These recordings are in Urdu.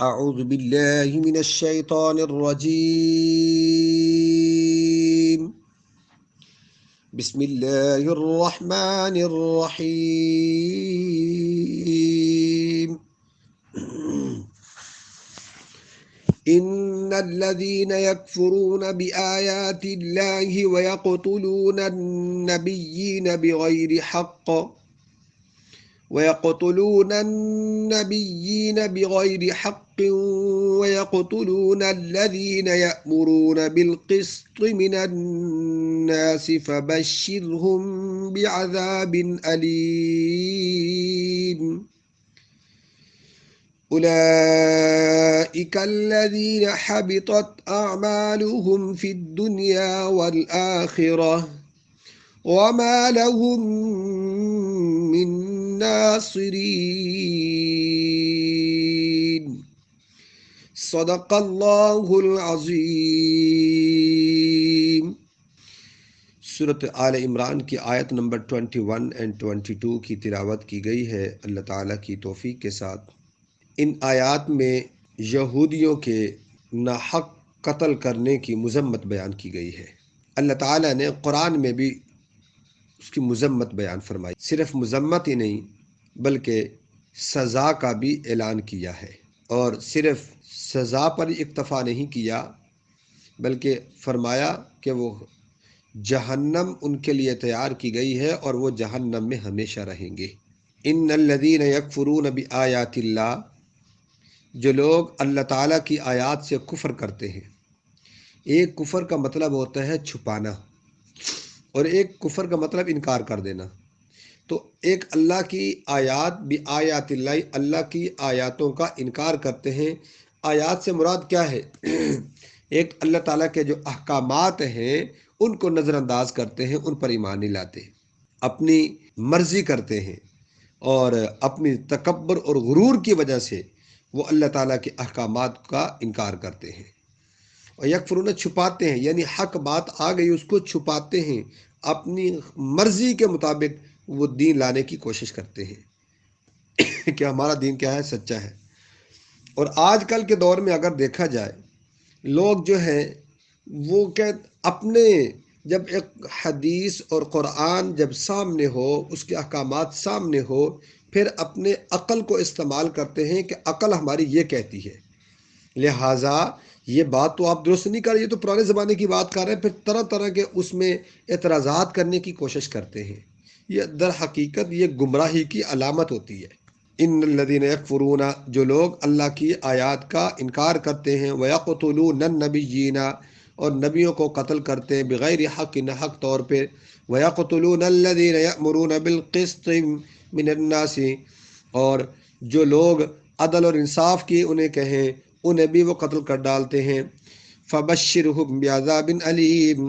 أعوذ بالله من الشيطان الرجيم. بسم الله الرحمن الرحيم. إن الذين يكفرون بآيات الله ويقتلون النبيين بغير حق ويقتلون الذين يأمرون بالقسط من الناس فبشرهم بعذاب أليم. أولئك الذين حبطت أعمالهم في الدنيا والآخرة وما لهم من ناصرين. صدق اللہ العظیم. سورۃ آل عمران کی آیت نمبر 21 اور 22 کی تلاوت کی گئی ہے اللہ تعالیٰ کی توفیق کے ساتھ. ان آیات میں یہودیوں کے ناحق قتل کرنے کی مذمت بیان کی گئی ہے. اللہ تعالیٰ نے قرآن میں بھی اس کی مذمت بیان فرمائی. صرف مذمت ہی نہیں بلکہ سزا کا بھی اعلان کیا ہے، اور صرف سزا پر اکتفا نہیں کیا بلکہ فرمایا کہ وہ جہنم ان کے لیے تیار کی گئی ہے اور وہ جہنم میں ہمیشہ رہیں گے. ان الذین یکفرون بآیات اللہ، جو لوگ اللہ تعالیٰ کی آیات سے کفر کرتے ہیں. ایک کفر کا مطلب ہوتا ہے چھپانا، اور ایک کفر کا مطلب انکار کر دینا. تو ایک اللہ کی آیات بآیات اللہ، اللہ کی آیاتوں کا انکار کرتے ہیں. آیات سے مراد کیا ہے؟ ایک اللہ تعالیٰ کے جو احکامات ہیں ان کو نظر انداز کرتے ہیں، ان پر ایمان نہیں لاتے، اپنی مرضی کرتے ہیں، اور اپنی تکبر اور غرور کی وجہ سے وہ اللہ تعالیٰ کے احکامات کا انکار کرتے ہیں. اور یکفرون چھپاتے ہیں، یعنی حق بات آ گئی اس کو چھپاتے ہیں، اپنی مرضی کے مطابق وہ دین لانے کی کوشش کرتے ہیں کہ ہمارا دین کیا ہے، سچا ہے. اور آج کل کے دور میں اگر دیکھا جائے، لوگ جو ہیں وہ اپنے جب ایک حدیث اور قرآن جب سامنے ہو، اس کے احکامات سامنے ہو، پھر اپنے عقل کو استعمال کرتے ہیں کہ عقل ہماری یہ کہتی ہے، لہٰذا یہ بات تو آپ درست نہیں کر رہے، یہ تو پرانے زمانے کی بات کر رہے ہیں. پھر طرح طرح کے اس میں اعتراضات کرنے کی کوشش کرتے ہیں. یہ در حقیقت یہ گمراہی کی علامت ہوتی ہے. ان الذین یکفرون، جو لوگ اللہ کی آیات کا انکار کرتے ہیں، ویقتلون النبیین، اور نبیوں کو قتل کرتے ہیں، بغیر حق، نہ حق طور پہ. ویقتلون الذین یأمرون بالقسط من الناس، اور جو لوگ عدل اور انصاف کی انہیں کہیں انہیں بھی وہ قتل کر ڈالتے ہیں. فبشرہم بعذاب علیم،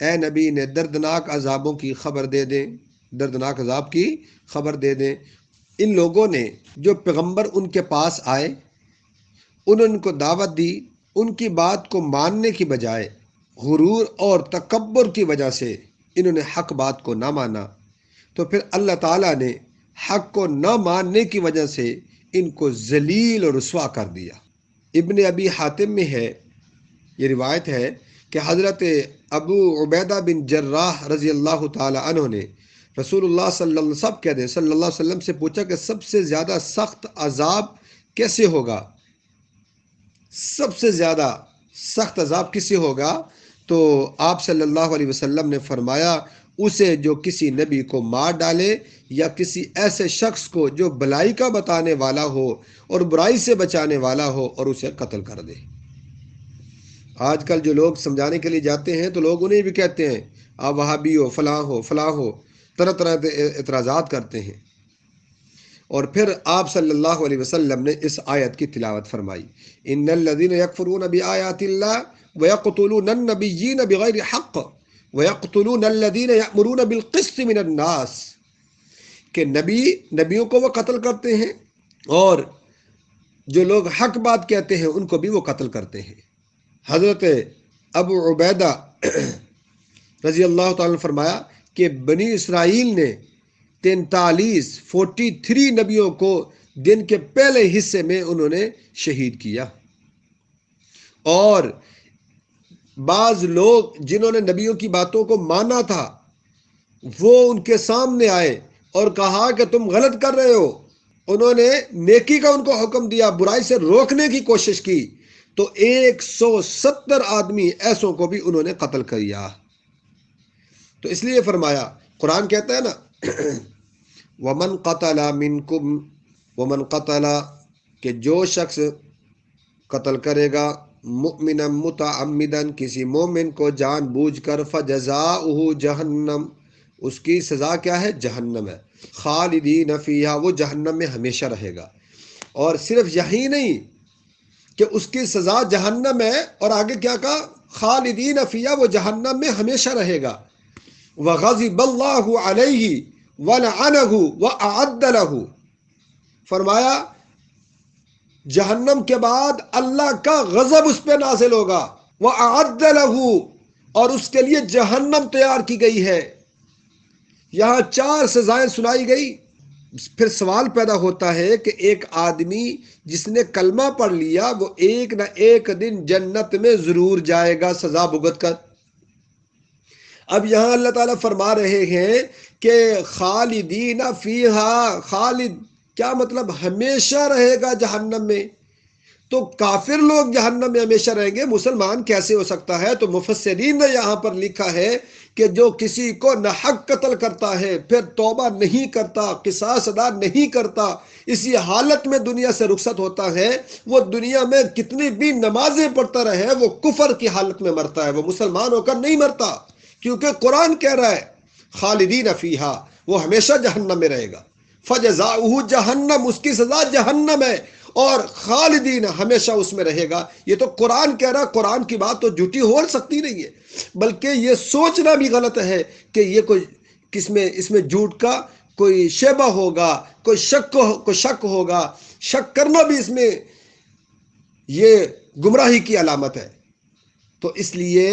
اے نبی نے دردناک عذابوں کی خبر دے دیں، دردناک عذاب کی خبر دے دیں. ان لوگوں نے جو پیغمبر ان کے پاس آئے، انہوں نے ان کو دعوت دی، ان کی بات کو ماننے کی بجائے غرور اور تکبر کی وجہ سے انہوں نے حق بات کو نہ مانا، تو پھر اللہ تعالیٰ نے حق کو نہ ماننے کی وجہ سے ان کو ذلیل اور رسوا کر دیا. ابن ابی حاتم میں ہے، یہ روایت ہے کہ حضرت ابو عبیدہ بن جراح رضی اللہ تعالی عنہ نے رسول اللہ صلی اللہ علیہ وسلم سے پوچھا کہ سب سے زیادہ سخت عذاب کیسے ہوگا، سب سے زیادہ سخت عذاب کسے ہوگا؟ تو آپ صلی اللہ علیہ وسلم نے فرمایا، اسے جو کسی نبی کو مار ڈالے، یا کسی ایسے شخص کو جو بلائی کا بتانے والا ہو اور برائی سے بچانے والا ہو اور اسے قتل کر دے. آج کل جو لوگ سمجھانے کے لیے جاتے ہیں تو لوگ انہیں بھی کہتے ہیں آپ وہابی ہو، فلاں ہو، فلاں ہو، طرح طرح کے اعتراضات کرتے ہیں. اور پھر آپ صلی اللہ علیہ وسلم نے اس آیت کی تلاوت فرمائی، ان الذین یکفرون بآیات اللہ ویقتلون النبیین بغیر حق ویقتلون الذین یأمرون بالقسط من الناس، کہ نبیوں کو وہ قتل کرتے ہیں اور جو لوگ حق بات کہتے ہیں ان کو بھی وہ قتل کرتے ہیں. حضرت ابو عبیدہ رضی اللہ تعالیٰ نے فرمایا کہ بنی اسرائیل نے 43 نبیوں کو دن کے پہلے حصے میں انہوں نے شہید کیا۔ اور بعض لوگ جنہوں نے نبیوں کی باتوں کو مانا تھا وہ ان کے سامنے آئے اور کہا کہ تم غلط کر رہے ہو، انہوں نے نیکی کا ان کو حکم دیا، برائی سے روکنے کی کوشش کی، تو 170 آدمی ایسوں کو بھی انہوں نے قتل کیا۔ تو اس لیے فرمایا، قرآن کہتا ہے نا ومن قتل منکم، ومن قتل کہ جو شخص قتل کرے گا مؤمنا متعمدا کسی مومن کو جان بوجھ کر، فجزاؤہ جہنم، اس کی سزا کیا ہے؟ جہنم ہے، خالدین فیہا، وہ جہنم میں ہمیشہ رہے گا۔ اور صرف یہی نہیں کہ اس کی سزا جہنم ہے، اور آگے کیا کہا؟ خالدین فیہا، وہ جہنم میں ہمیشہ رہے گا۔ وغضب اللہ علیہ ولعنہ واعد لہ، فرمایا جہنم کے بعد اللہ کا غضب اس پہ نازل ہوگا، وَأَعَدَّ لَهُ، اور اس کے لیے جہنم تیار کی گئی ہے۔ یہاں 4 سزائیں سنائی گئی۔ پھر سوال پیدا ہوتا ہے کہ ایک آدمی جس نے کلمہ پڑھ لیا وہ ایک نہ ایک دن جنت میں ضرور جائے گا سزا بھگت کر۔ اب یہاں اللہ تعالیٰ فرما رہے ہیں کہ خالدین فیہا، خالد کیا مطلب؟ ہمیشہ رہے گا جہنم میں۔ تو کافر لوگ جہنم میں ہمیشہ رہیں گے، مسلمان کیسے ہو سکتا ہے؟ تو مفسرین نے یہاں پر لکھا ہے کہ جو کسی کو ناحق قتل کرتا ہے، پھر توبہ نہیں کرتا، قصاص ادا نہیں کرتا، اسی حالت میں دنیا سے رخصت ہوتا ہے، وہ دنیا میں کتنی بھی نمازیں پڑھتا رہے وہ کفر کی حالت میں مرتا ہے، وہ مسلمان ہو کر نہیں مرتا، کیونکہ قرآن کہہ رہا ہے خالدین فیہا، وہ ہمیشہ جہنم میں رہے گا۔ فجزاؤہ جہنم، اس کی سزا جہنم ہے، اور خالدین ہمیشہ اس میں رہے گا۔ یہ تو قرآن کہہ رہا، قرآن کی بات تو جھوٹی ہو سکتی نہیں ہے، بلکہ یہ سوچنا بھی غلط ہے کہ یہ کوئی اس میں جھوٹ کا کوئی شیبہ ہوگا، کوئی شک ہوگا۔ شک کرنا بھی اس میں یہ گمراہی کی علامت ہے۔ تو اس لیے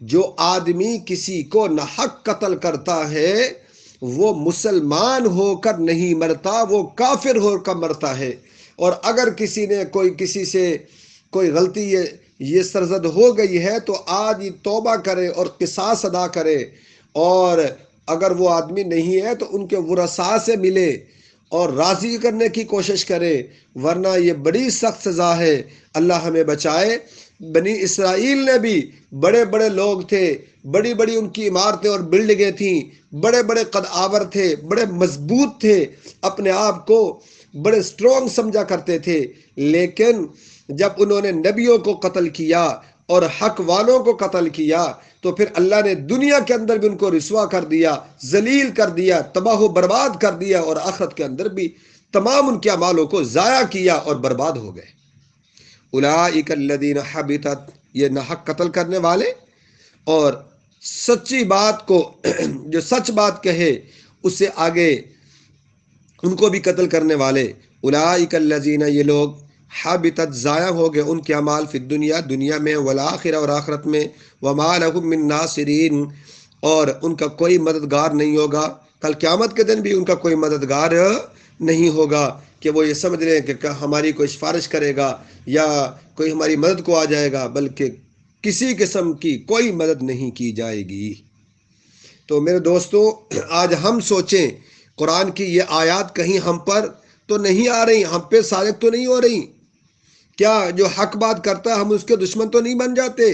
جو آدمی کسی کو ناحق قتل کرتا ہے وہ مسلمان ہو کر نہیں مرتا، وہ کافر ہو کر مرتا ہے۔ اور اگر کسی نے کسی سے کوئی غلطی یہ سرزد ہو گئی ہے تو آج توبہ کرے اور قصاص ادا کرے، اور اگر وہ آدمی نہیں ہے تو ان کے ورثاء سے ملے اور راضی کرنے کی کوشش کرے، ورنہ یہ بڑی سخت سزا ہے۔ اللہ ہمیں بچائے۔ بنی اسرائیل نے بھی بڑے بڑے لوگ تھے، بڑی بڑی ان کی عمارتیں اور بلڈنگیں تھیں، بڑے بڑے قد آور تھے، بڑے مضبوط تھے، اپنے آپ کو بڑے سٹرونگ سمجھا کرتے تھے، لیکن جب انہوں نے نبیوں کو قتل کیا اور حق والوں کو قتل کیا تو پھر اللہ نے دنیا کے اندر بھی ان کو رسوا کر دیا، ذلیل کر دیا، تباہ و برباد کر دیا، اور آخرت کے اندر بھی تمام ان کے اعمالوں کو ضائع کیا اور برباد ہو گئے۔ اولئک الذین حبطت، یہ ناحق قتل کرنے والے اور سچی بات کو جو سچ بات کہے اس سے آگے ان کو بھی قتل کرنے والے، اولئک الذین، یہ لوگ حبطت ضائع ہو گئے ان کے اعمال، فی الدنیا، دنیا میں، والآخرہ، اور آخرت میں، وما لہم من ناصرین، اور ان کا کوئی مددگار نہیں ہوگا، کل قیامت کے دن بھی ان کا کوئی مددگار نہیں ہوگا کہ وہ یہ سمجھ لیں کہ ہماری کوئی سفارش کرے گا یا کوئی ہماری مدد کو آ جائے گا، بلکہ کسی قسم کی کوئی مدد نہیں کی جائے گی۔ تو میرے دوستو، آج ہم سوچیں قرآن کی یہ آیات کہیں ہم پر تو نہیں آ رہی، ہم پہ صادق تو نہیں ہو رہی؟ کیا جو حق بات کرتا ہے ہم اس کے دشمن تو نہیں بن جاتے؟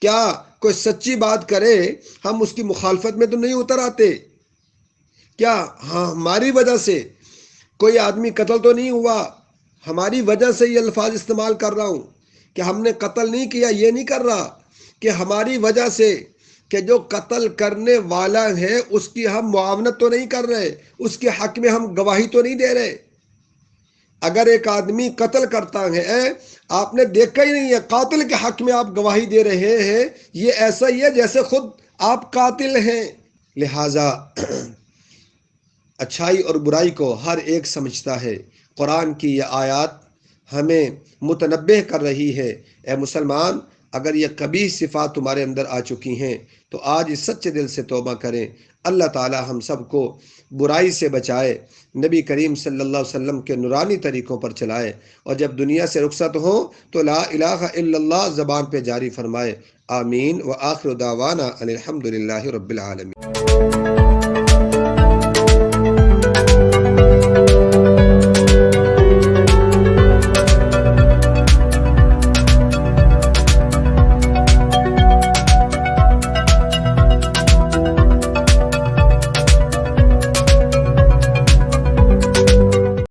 کیا کوئی سچی بات کرے ہم اس کی مخالفت میں تو نہیں اتر آتے؟ کیا ہماری وجہ سے کوئی آدمی قتل تو نہیں ہوا؟ ہماری وجہ سے یہ الفاظ استعمال کر رہا ہوں کہ ہم نے قتل نہیں کیا، یہ نہیں کر رہا کہ ہماری وجہ سے کہ جو قتل کرنے والا ہے اس کی ہم معاونت تو نہیں کر رہے، اس کے حق میں ہم گواہی تو نہیں دے رہے۔ اگر ایک آدمی قتل کرتا ہے، آپ نے دیکھا ہی نہیں ہے، قاتل کے حق میں آپ گواہی دے رہے ہیں، یہ ایسا ہی ہے جیسے خود آپ قاتل ہیں۔ لہٰذا اچھائی اور برائی کو ہر ایک سمجھتا ہے۔ قرآن کی یہ آیات ہمیں متنبہ کر رہی ہے، اے مسلمان، اگر یہ قبیح صفات تمہارے اندر آ چکی ہیں تو آج اس سچے دل سے توبہ کریں۔ اللہ تعالی ہم سب کو برائی سے بچائے، نبی کریم صلی اللہ علیہ وسلم کے نورانی طریقوں پر چلائے، اور جب دنیا سے رخصت ہوں تو لا الہ الا اللہ زبان پہ جاری فرمائے۔ آمین۔ وآخر دعوانا ان الحمد للہ رب العالمین۔